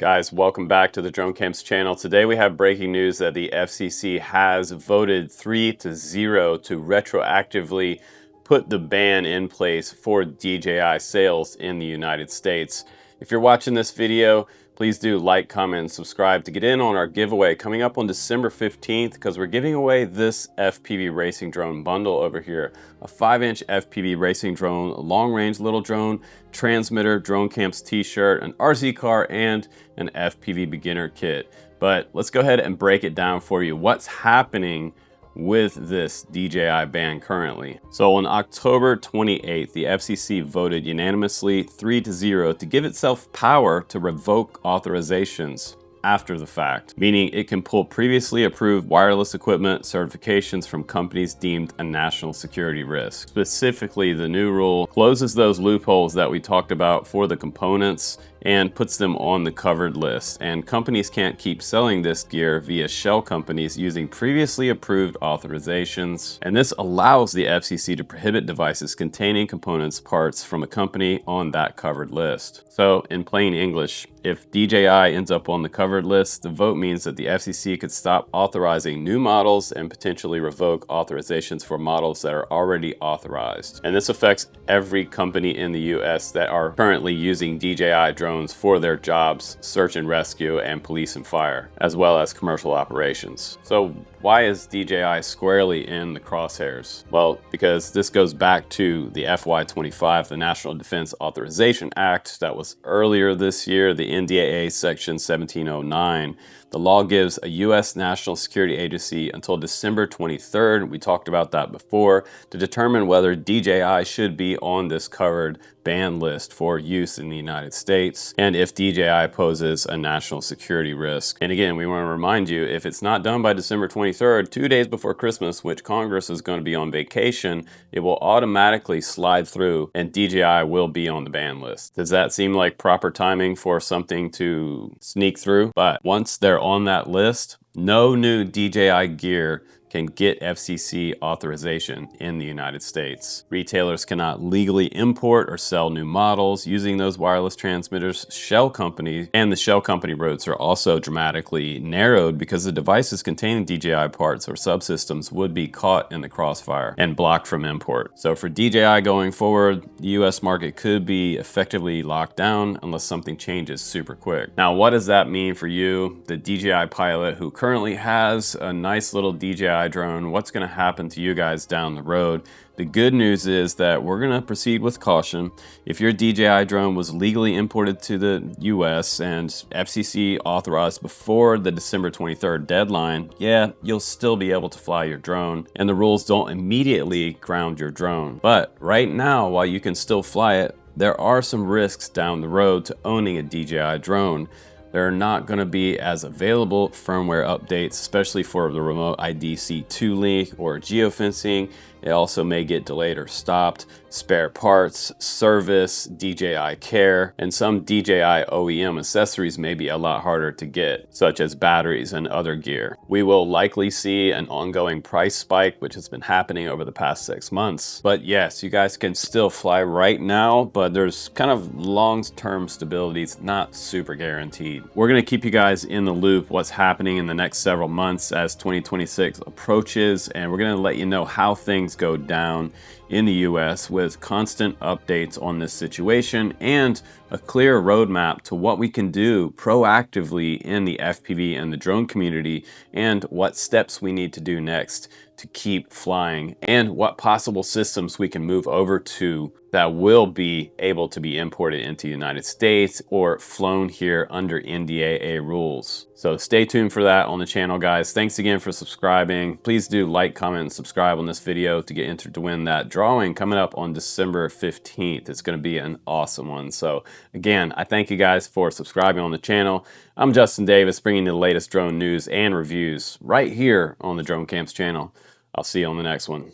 Guys, welcome back to the Drone Camps channel. Today we have breaking news that the FCC has voted 3-0 to retroactively put the ban in place for DJI sales in the United States. If you're watching this video, please do like, comment, and subscribe to get in on our giveaway coming up on December 15th, because we're giving away this FPV racing drone bundle over here. A 5-inch FPV racing drone, a long-range little drone, transmitter, Drone Camps t-shirt, an RC car, and an FPV beginner kit. But let's go ahead and break it down for you. What's happening with this DJI ban currently? So on October 28th, the FCC voted unanimously 3-0 to give itself power to revoke authorizations after the fact, meaning it can pull previously approved wireless equipment certifications from companies deemed a national security risk. Specifically, the new rule closes those loopholes that we talked about for the components and puts them on the covered list. And companies can't keep selling this gear via shell companies using previously approved authorizations. And this allows the FCC to prohibit devices containing components parts from a company on that covered list. So in plain English, if DJI ends up on the covered list, the vote means that the FCC could stop authorizing new models and potentially revoke authorizations for models that are already authorized. And this affects every company in the US that are currently using DJI drones for their jobs, search and rescue, and police and fire, as well as commercial operations. So why is DJI squarely in the crosshairs? Well, because this goes back to the FY25, the National Defense Authorization Act that was earlier this year, the NDAA Section 1709. The law gives a U.S. national security agency until December 23rd, we talked about that before, to determine whether DJI should be on this covered ban list for use in the United States, and if DJI poses a national security risk. And again, we want to remind you, if it's not done by December 23rd, 2 days before Christmas, which Congress is going to be on vacation, it will automatically slide through and DJI will be on the ban list. Does that seem like proper timing for something to sneak through? But once they're on that list, no new DJI gear can get FCC authorization in the United States. Retailers cannot legally import or sell new models using those wireless transmitters. Shell companies and the shell company routes are also dramatically narrowed because the devices containing DJI parts or subsystems would be caught in the crossfire and blocked from import. So for DJI going forward, the US market could be effectively locked down unless something changes super quick. Now, what does that mean for you, the DJI pilot who currently has a nice little DJI drone? What's going to happen to you guys down the road? The good news is that we're going to proceed with caution. If your DJI drone was legally imported to the US and FCC authorized before the December 23rd deadline, yeah, you'll still be able to fly your drone, and the rules don't immediately ground your drone. But right now, while you can still fly it, there are some risks down the road to owning a DJI drone. There are not going to be as available firmware updates, especially for the remote IDC2 link or geofencing. It also may get delayed or stopped. Spare parts, service, DJI Care, and some DJI OEM accessories may be a lot harder to get, such as batteries and other gear. We will likely see an ongoing price spike, which has been happening over the past 6 months. But yes, you guys can still fly right now, but there's kind of long-term stability. It's not super guaranteed. We're going to keep you guys in the loop what's happening in the next several months as 2026 approaches, and we're going to let you know how things go down in the US with constant updates on this situation and a clear roadmap to what we can do proactively in the FPV and the drone community, and what steps we need to do next to keep flying, and what possible systems we can move over to that will be able to be imported into the United States or flown here under NDAA rules. So stay tuned for that on the channel, guys. Thanks again for subscribing. Please do like, comment, and subscribe on this video to get entered to win that drawing coming up on December 15th. It's going to be an awesome one. So again, I thank you guys for subscribing on the channel. I'm Justin Davis, bringing you the latest drone news and reviews right here on the Drone Camps channel. I'll see you on the next one.